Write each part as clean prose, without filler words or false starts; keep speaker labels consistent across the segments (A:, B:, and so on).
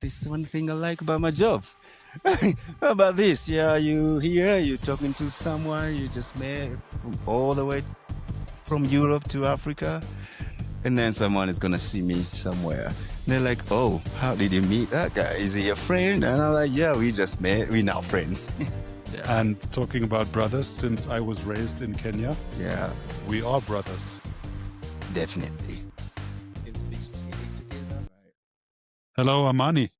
A: this is one thing I like about my job. How about this? Yeah, you here, you're talking to someone you just met from all the way from Europe to Africa, and then someone is gonna see me somewhere. And they're like, "Oh, how did you meet that guy? Is he a friend?" And I'm like, "Yeah, we just met. We're now friends." Yeah,
B: And talking about brothers, since I was raised in Kenya,
A: yeah,
B: we are brothers.
A: definitely. We can speak Swahili together, right?
B: Hello, Amani.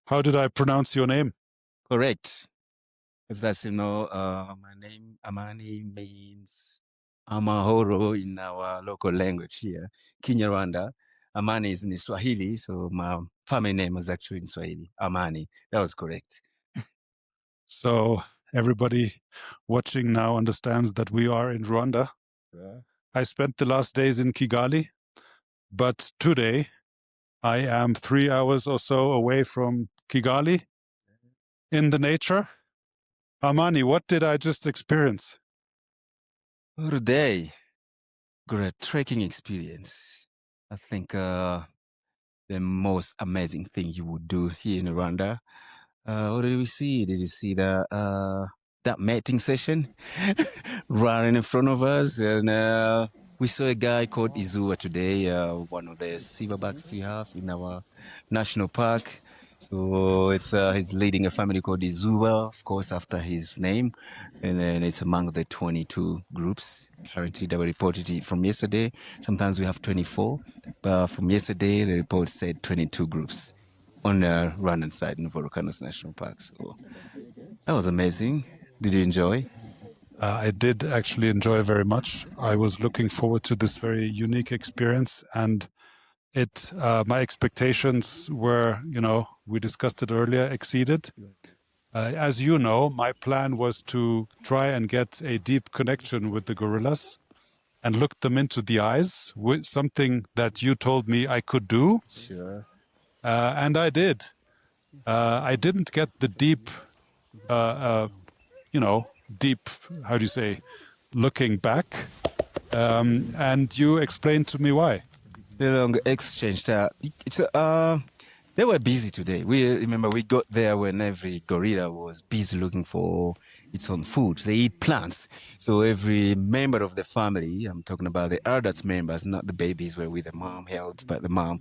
B: How did I pronounce your name?
A: Correct. As that's my name Amani means Amahoro in our local language here, Kinyarwanda. Amani is in Swahili, so my family name was actually in Swahili. Amani. That was correct.
B: So everybody watching now understands that we are in Rwanda.
A: Yeah.
B: I spent the last days in Kigali, but today I am 3 hours or so away from Kigali in the nature. Amani, what did I just experience?
A: For today, great trekking experience. I think the most amazing thing you would do here in Rwanda. What did we see? Did you see that mating session running in front of us? And we saw a guy called Izua today, one of the silverbacks we have in our national park. So it's he's leading a family called Izua, of course, after his name, and then it's among the 22 groups currently that were reported from yesterday. Sometimes we have 24, but from yesterday the report said 22 groups on the Rwandan side in Volcanoes National Park. So that was amazing. Did you enjoy?
B: I did actually enjoy very much. I was looking forward to this very unique experience, and my expectations were, we discussed it earlier, exceeded. As you know, my plan was to try and get a deep connection with the gorillas and look them into the eyes, something that you told me I could do,
A: Sure.
B: and I did. I didn't get the deep, uh, uh, deep, how do you say, looking back, and you explained to me why.
A: The long exchange. They were busy today. We remember we got there when every gorilla was busy looking for its own food. They eat plants. So every member of the family, I'm talking about the adult members, not the babies were with the mom, held by the mom,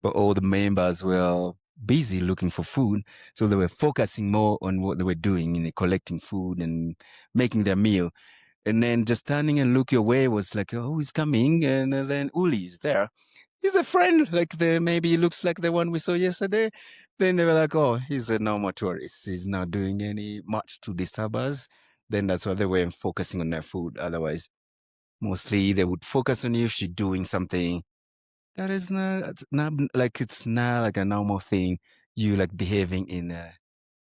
A: but all the members were busy looking for food. So they were focusing more on what they were doing in collecting food and making their meal. And then just turning and look your way was like, oh, he's coming. And then Uli is there. He's a friend, like maybe he looks like the one we saw yesterday. Then they were like, oh, he's a normal tourist. He's not doing any much to disturb us. Then that's why they were focusing on their food. Otherwise, mostly they would focus on you if you're doing something that is not like it's not like a normal thing. You like behaving in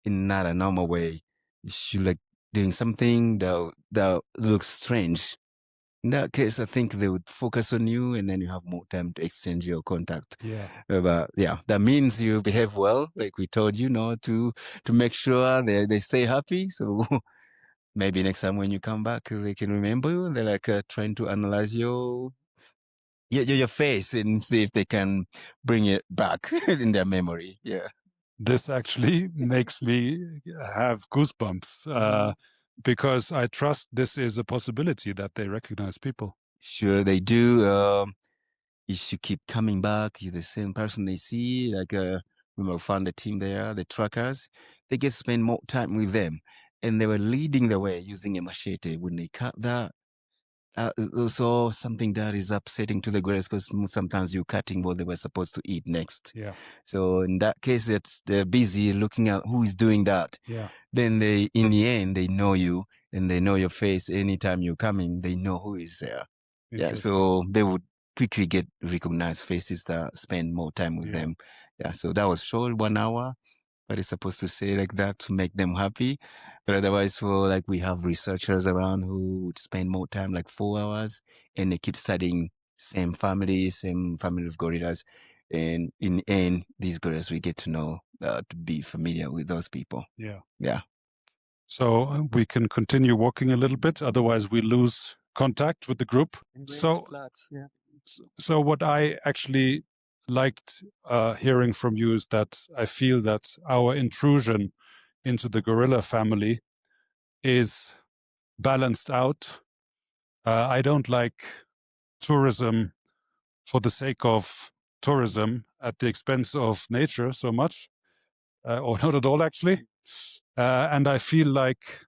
A: not a normal way. You like doing something that looks strange. In that case, I think they would focus on you, and then you have more time to exchange your contact.
B: Yeah.
A: But yeah, that means you behave well, like we told you, to make sure they stay happy. So maybe next time when you come back, they can remember you. They're like trying to analyze your face and see if they can bring it back in their memory. Yeah.
B: This actually makes me have goosebumps because I trust this is a possibility that they recognize people.
A: Sure, they do. If you keep coming back, you're the same person they see. Like, we found a team there, the truckers. They get to spend more time with them, and they were leading the way using a machete. When they cut that, it's also something that is upsetting to the gorillas because sometimes you're cutting what they were supposed to eat next.
B: Yeah.
A: So in that case, they're busy looking at who is doing that.
B: Yeah.
A: Then in the end, they know you and they know your face. Anytime you're coming, they know who is there. Yeah. So they would quickly get recognized faces that spend more time with them. Yeah. So that was short, 1 hour, but it's supposed to say like that to make them happy. But otherwise, for like we have researchers around who would spend more time, like 4 hours, and they keep studying same family of gorillas. And in the end, these gorillas we get to know, to be familiar with those people.
B: Yeah.
A: Yeah.
B: So we can continue walking a little bit, otherwise we lose contact with the group. So what I actually liked hearing from you is that I feel that our intrusion into the gorilla family is balanced out. I don't like tourism for the sake of tourism at the expense of nature so much, or not at all, actually. And I feel like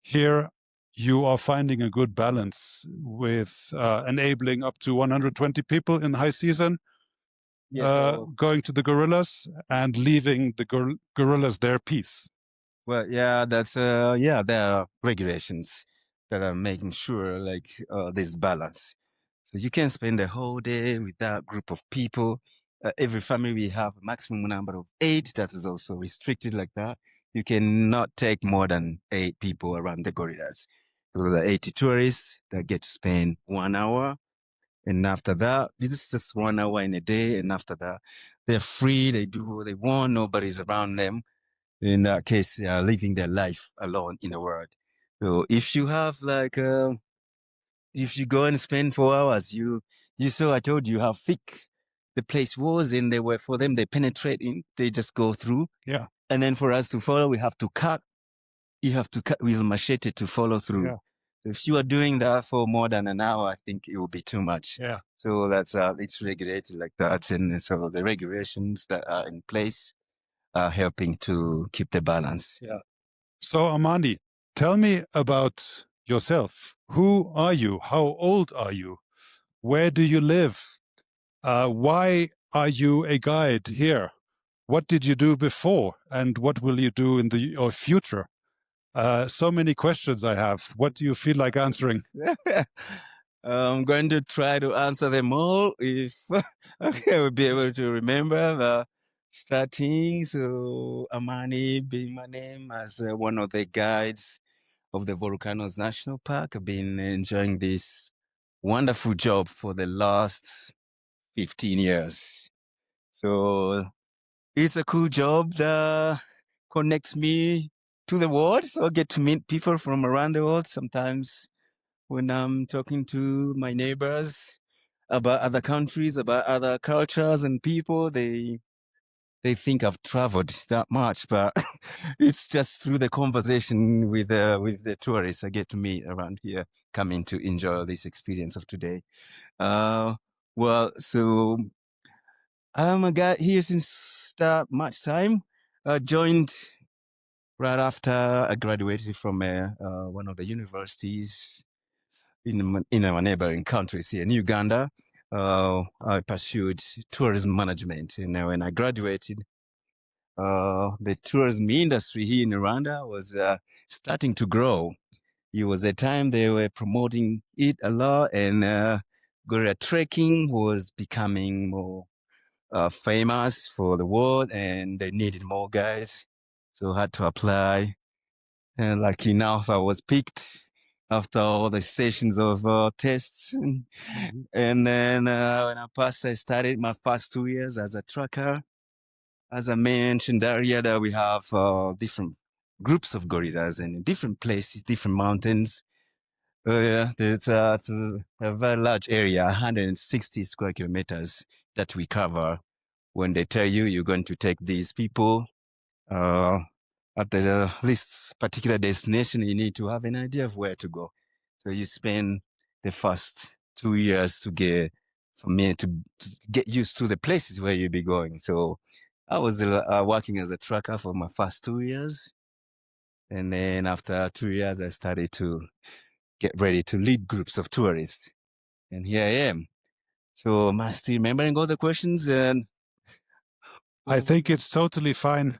B: here you are finding a good balance with enabling up to 120 people in high season, going to the gorillas and leaving the gorillas their peace.
A: Well, yeah, that's yeah, there are regulations that are making sure like there's balance. So you can spend the whole day with that group of people. Every family we have a maximum number of 8. That is also restricted like that. You cannot take more than 8 people around the gorillas. So there are 80 tourists that get to spend 1 hour. And after that, this is just 1 hour in a day. And after that, they're free. They do what they want. Nobody's around them. In that case, they are living their life alone in the world. So if you have like, if you go and spend 4 hours, you saw, I told you how thick the place was, and they were, for them, they penetrate in, they just go through.
B: Yeah.
A: And then for us to follow, we have to cut. You have to cut with a machete to follow through.
B: Yeah.
A: If you are doing that for more than an hour, I think it will be too much.
B: Yeah.
A: So that's, it's regulated like that. And so the regulations that are in place are helping to keep the balance.
B: Yeah. So, Amani, tell me about yourself. Who are you? How old are you? Where do you live? Why are you a guide here? What did you do before? And what will you do in your future? So many questions I have. What do you feel like answering?
A: I'm going to try to answer them all if okay, I will be able to remember the starting. So Amani being my name as one of the guides of the Volcanoes National Park. I've been enjoying this wonderful job for the last 15 years. So it's a cool job that connects me to the world. So I get to meet people from around the world. Sometimes when I'm talking to my neighbors about other countries, about other cultures and people, they think I've traveled that much, but it's just through the conversation with the tourists I get to meet around here, coming to enjoy this experience of today. Well, so I'm a guy here since March time. Joined right after I graduated from one of the universities in our neighboring countries here in Uganda. I pursued tourism management, and when I graduated, the tourism industry here in Rwanda was starting to grow. It was a time they were promoting it a lot, and gorilla trekking was becoming more famous for the world, and they needed more guys, so I had to apply. And lucky enough, I was picked after all the sessions of tests. And then when I passed, I started my first 2 years as a trucker. As I mentioned earlier, that we have different groups of gorillas in different places, different mountains. Yeah, it's a very large area, 160 square kilometers that we cover. When they tell you you're going to take these people uh, at this particular destination, you need to have an idea of where to go. So you spend the first 2 years to get for me to get used to the places where you'll be going. So I was working as a trucker for my first 2 years. And then after 2 years, I started to get ready to lead groups of tourists. And here I am. So am I still remembering all the questions? And
B: I think it's totally fine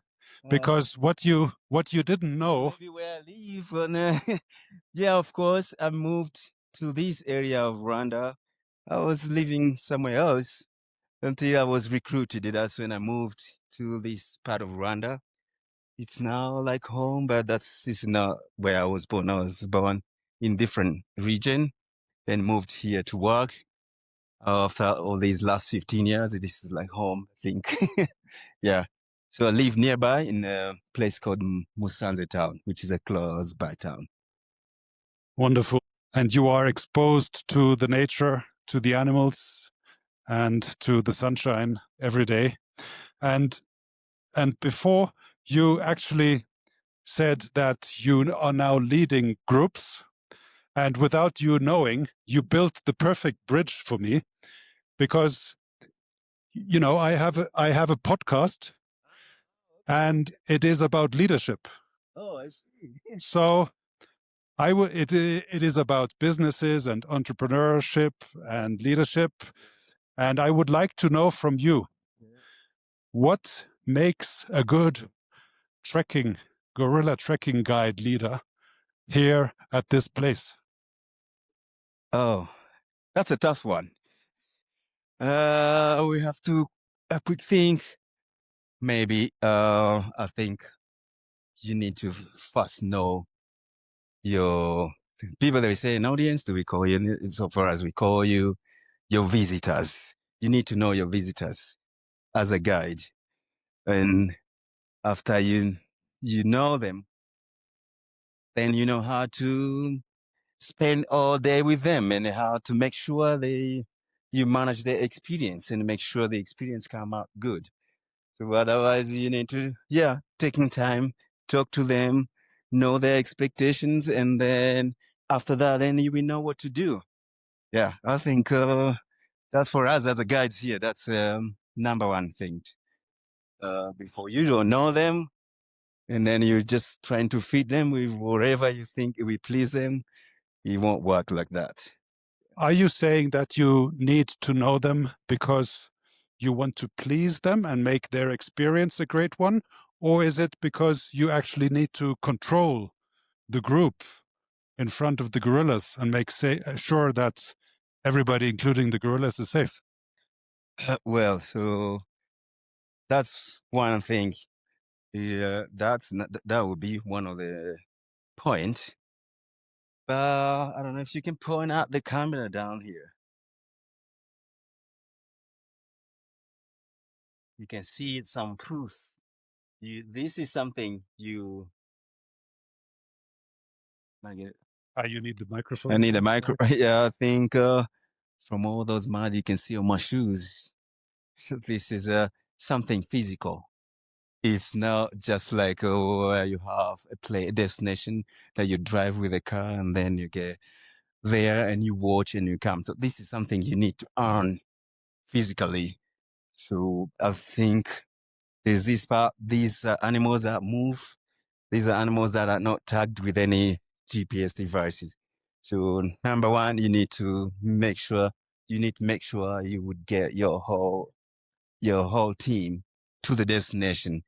B: because what you didn't know.
A: Maybe where I live. And, yeah, of course, I moved to this area of Rwanda. I was living somewhere else until I was recruited. That's when I moved to this part of Rwanda. It's now like home, but this is not where I was born. I was born in different region, then moved here to work. After all these last 15 years, this is like home, I think. Yeah. So I live nearby in a place called Musanze town, which is a close by town.
B: Wonderful. And you are exposed to the nature, to the animals, and to the sunshine every day. And before, you actually said that you are now leading groups, and without you knowing, you built the perfect bridge for me, because I have a podcast, and it is about leadership.
A: Oh, I see.
B: So it is about businesses and entrepreneurship and leadership, and I would like to know from you, what makes a good guerrilla trekking guide leader here at this place?
A: Oh, that's a tough one. We have to a quick think. Maybe I think you need to first know your people that we say in audience. Do we call you? So far as we call you, your visitors. You need to know your visitors as a guide, and after you know them, then you know how to spend all day with them and how to make sure you manage their experience and make sure the experience come out good. So otherwise you need to, taking time, talk to them, know their expectations, and then after that, then you will know what to do. Yeah, I think that's for us as a guides here. That's number one thing. Before you don't know them, and then you're just trying to feed them with whatever you think will please them, it won't work like that.
B: Are you saying that you need to know them because you want to please them and make their experience a great one? Or is it because you actually need to control the group in front of the gorillas and make sure that everybody, including the gorillas, is safe?
A: Well, so that's one thing. Yeah, that would be one of the point. But I don't know if you can point out the camera down here. You can see some proof. This is something you. I get it.
B: You need the microphone.
A: I need a micro. Yeah, I think from all those mud you can see on my shoes. This is something physical. It's not just like where you have a destination that you drive with a car and then you get there and you watch and you come. So this is something you need to earn physically. So I think there's this part, these animals that move. These are animals that are not tagged with any GPS devices. So number one, you need to make sure you would get your whole team to the destination.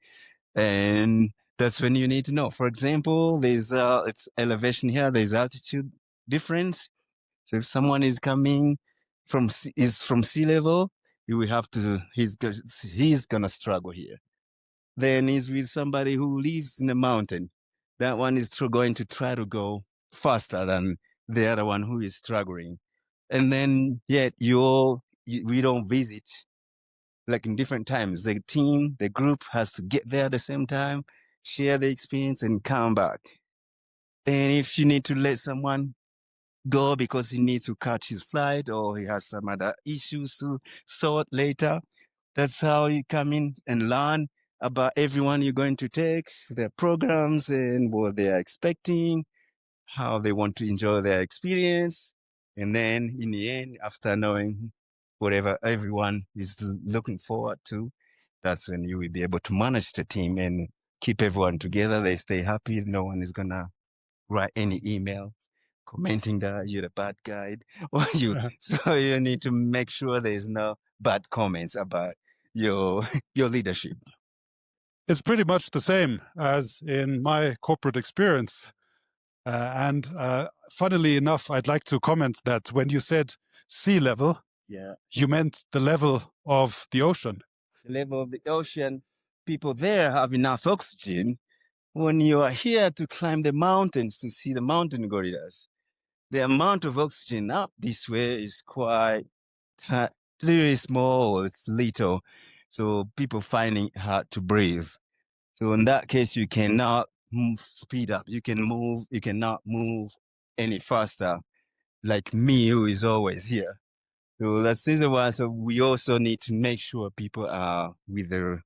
A: And that's when you need to know. For example, there's it's elevation here, there's altitude difference. So if someone is coming from sea level, you will have to he's gonna struggle here. Then he's with somebody who lives in the mountain. That one is going to try to go faster than the other one who is struggling. And then yet we don't visit like in different times. The group has to get there at the same time, share the experience, and come back. And if you need to let someone go because he needs to catch his flight or he has some other issues to sort later, that's how you come in and learn about everyone you're going to take, their programs and what they are expecting, how they want to enjoy their experience. And then in the end, after knowing whatever everyone is looking forward to, that's when you will be able to manage the team and keep everyone together. They stay happy. No one is going to write any email commenting that you're a bad guide or so you need to make sure there's no bad comments about your your leadership.
B: It's pretty much the same as in my corporate experience. Funnily enough, I'd like to comment that when you said sea level, you meant the level of the ocean.
A: The level of the ocean, people there have enough oxygen. When you are here to climb the mountains to see the mountain gorillas, the amount of oxygen up this way is quite really small, it's little. So people finding it hard to breathe. So in that case, you cannot speed up. You cannot move any faster like me who is always here. So that's season one. So we also need to make sure people are with their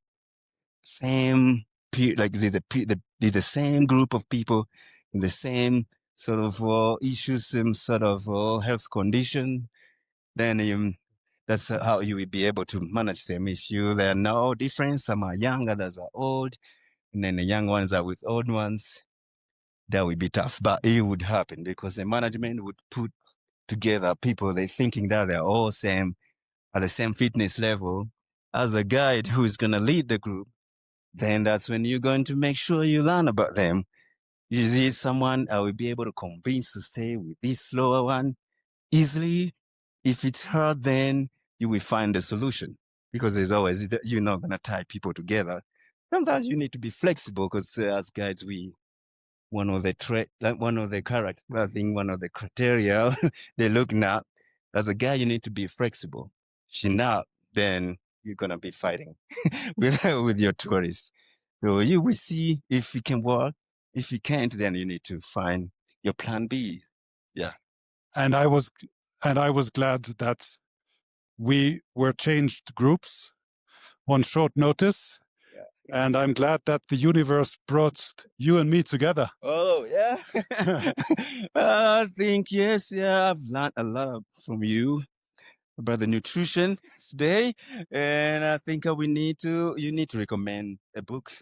A: same peer, like the same group of people in the same sort of issues, same sort of health condition. Then that's how you will be able to manage them. If you there are no difference, some are young, others are old, and then the young ones are with old ones. That would be tough, but it would happen because the management would put together people they thinking that they're all same at the same fitness level as a guide who is going to lead the group. Then that's when you're going to make sure you learn about them. Is it someone I will be able to convince to stay with this slower one easily? If it's hard, then you will find a solution because there's always, you're not going to tie people together. Sometimes you need to be flexible because as guides, one of the like one of the character, I think one of the criteria they're looking at as a guy, you need to be flexible. If you're not, then you're going to be fighting with your tourists. So you will see if it can work. If you can't, then you need to find your plan B. Yeah.
B: And I was glad that we were changed groups on short notice.
A: Yeah.
B: And I'm glad that the universe brought you and me together.
A: Oh, yeah. I think, yes, yeah, I've learned a lot from you about the nutrition today. And I think you need to recommend a book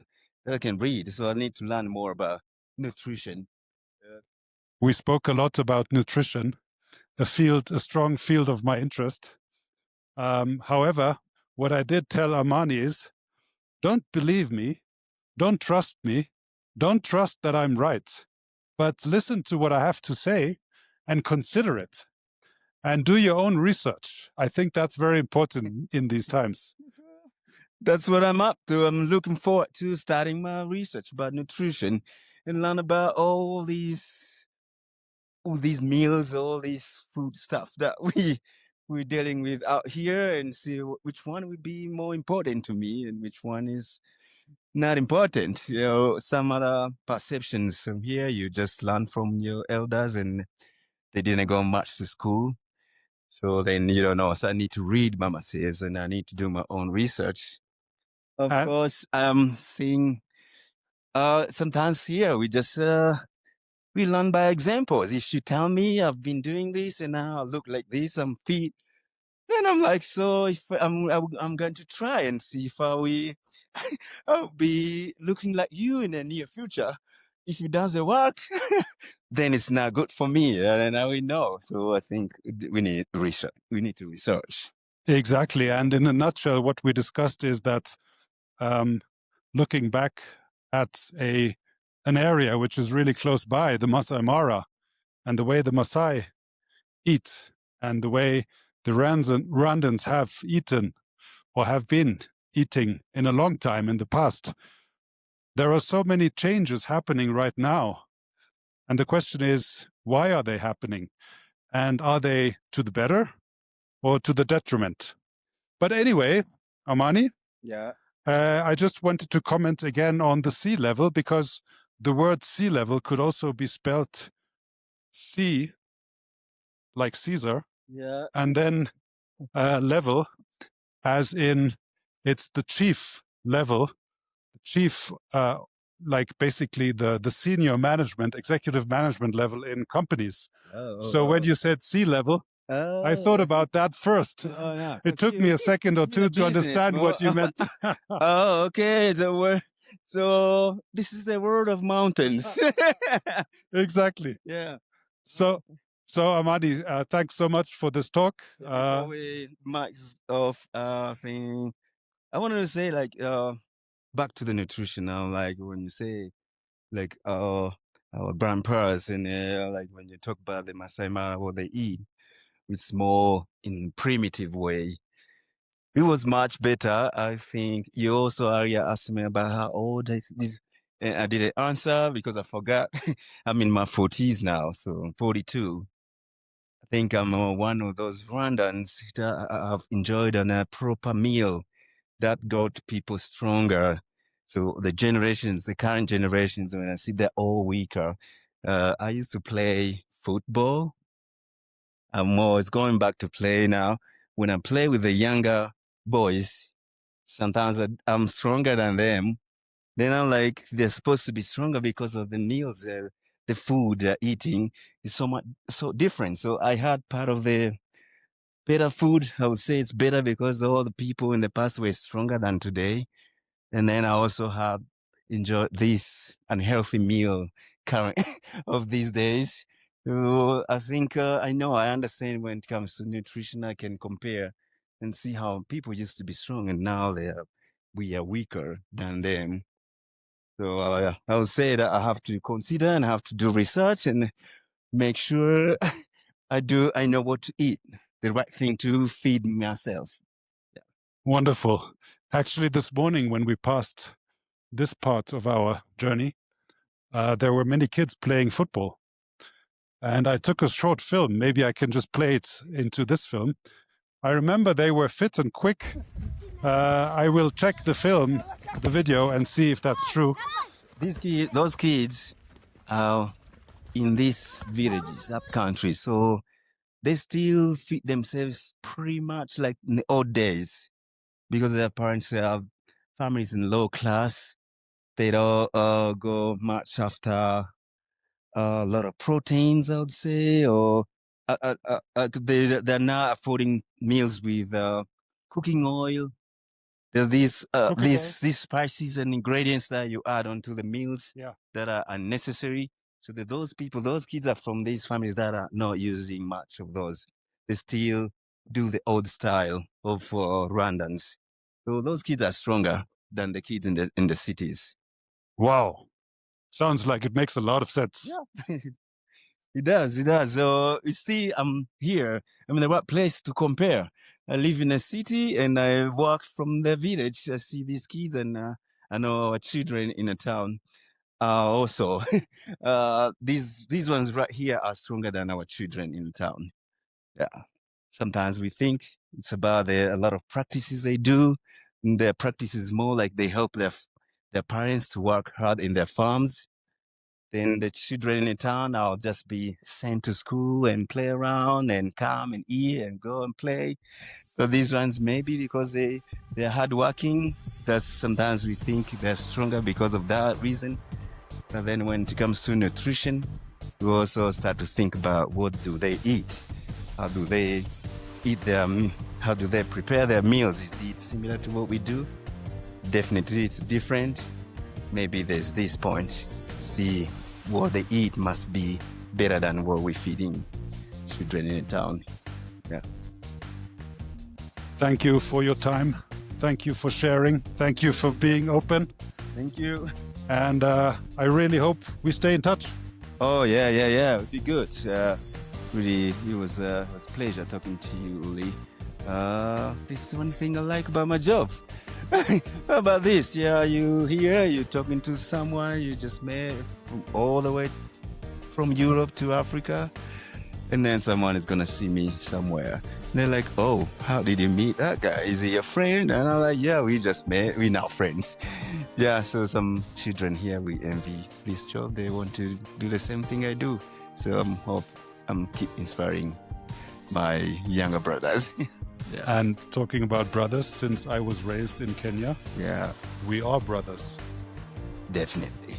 A: that I can read. So I need to learn more about nutrition.
B: We spoke a lot about nutrition, a strong field of my interest. However, what I did tell Amani is, don't believe me, don't trust me, don't trust that I'm right, but listen to what I have to say and consider it and do your own research. I think that's very important in these times.
A: That's what I'm up to. I'm looking forward to starting my research about nutrition and learn about all these meals, all these food stuff that we're dealing with out here, and see which one would be more important to me and which one is not important. You know, some other perceptions from here you just learn from your elders, and they didn't go much to school. So then you don't know. So I need to read by myself and I need to do my own research. Of
B: And
A: course, I'm seeing sometimes here we learn by examples. If you tell me I've been doing this and now I look like this, I'm fit, then I'm like, so if I'm going to try and see if I'll be looking like you in the near future. If it doesn't work, then it's not good for me, and I will know. So I think we need research. We need to research.
B: exactly. And in a nutshell, what we discussed is that looking back at an area which is really close by, the Masai Mara, and the way the Masai eat, and the way the Rwandans have eaten or have been eating in a long time in the past. There are so many changes happening right now. And the question is, why are they happening? And are they to the better or to the detriment? But anyway, Amani,
A: Yeah.
B: I just wanted to comment again on the sea level, because the word sea level could also be spelled sea, like Caesar,
A: Yeah.
B: and then level, as in it's the chief level, the chief, like basically the senior management, executive management level in companies. So when you said sea level, I thought
A: Oh,
B: about that first.
A: oh, yeah.
B: It took me a second or
A: You in
B: two
A: a
B: to
A: business,
B: understand
A: bro.
B: what you meant.
A: Oh, okay. So this is the world of mountains.
B: Exactly.
A: Yeah.
B: So, Amadi, thanks so much for this talk.
A: Before we max off, thing, I wanted to say like, back to the nutrition now. Like when you say like, our grandparents and like when you talk about the Masai Mara, what they eat, it's more in primitive way. It was much better. I think you also Aria asked me about how old I is. And I didn't answer because I forgot. I'm in my 40s now, so I'm 42. I think I'm one of those Rwandans that have enjoyed a proper meal that got people stronger. So the current generations, when I see they're all weaker. I used to play football. I'm always going back to play now. when I play with the younger boys, sometimes I'm stronger than them. Then I'm like, they're supposed to be stronger because of the meals, the food they're eating is so different. So I had part of the better food. I would say it's better because all the people in the past were stronger than today. And then I also have enjoyed this unhealthy meal current of these days. So I think I understand when it comes to nutrition. I can compare and see how people used to be strong, and now we are weaker than them. So I would say that I have to consider and have to do research and make sure I know what to eat, the right thing to feed myself. Yeah.
B: Wonderful. Actually, this morning when we passed this part of our journey, there were many kids playing football. And I took a short film. Maybe I can just play it into this film. I remember they were fit and quick. I will check the film, the video, and see if that's true.
A: Those kids are in these villages, up country, so they still feed themselves pretty much like in the old days because their parents have families in low class. They don't go much after a lot of proteins, I would say, or they're now affording meals with cooking oil. There's these spices and ingredients that you add onto the meals that are unnecessary. So that those kids are from these families that are not using much of those. They still do the old style of Rwandans. So those kids are stronger than the kids in the cities.
B: Wow. Sounds like it makes a lot of sense.
A: Yeah. It does. It does. So you see, I'm here. I'm in the right place to compare. I live in a city and I work from the village. I see these kids and I know our children in a town. Also, these ones right here are stronger than our children in the town. Yeah. Sometimes we think it's about a lot of practices they do. And their practices more like they help their parents to work hard in their farms. Then the children in town, I'll just be sent to school and play around and come and eat and go and play. So these ones, maybe because they're hardworking, that sometimes we think they're stronger because of that reason. But then when it comes to nutrition, we also start to think about what do they eat? How do they eat how do they prepare their meals? Is it similar to what we do? Definitely it's different. Maybe there's this point to see what they eat must be better than what we're feeding children in the town. Yeah.
B: Thank you for your time. Thank you for sharing. Thank you for being open.
A: Thank you.
B: And I really hope we stay in touch.
A: Oh, yeah. It'd be good. Really, it was a pleasure talking to you, Uli. This is one thing I like about my job. How about this? Yeah, you here, you're talking to someone you just met from all the way from Europe to Africa, and then someone is gonna see me somewhere. And they're like, oh, how did you meet that guy? Is he your friend? And I'm like, yeah, we just met, we're now friends. Yeah, so some children here, we envy this job. They want to do the same thing I do. So I'm keep inspiring my younger brothers.
B: Yeah. And talking about brothers, since I was raised in Kenya,
A: yeah,
B: we are brothers.
A: Definitely.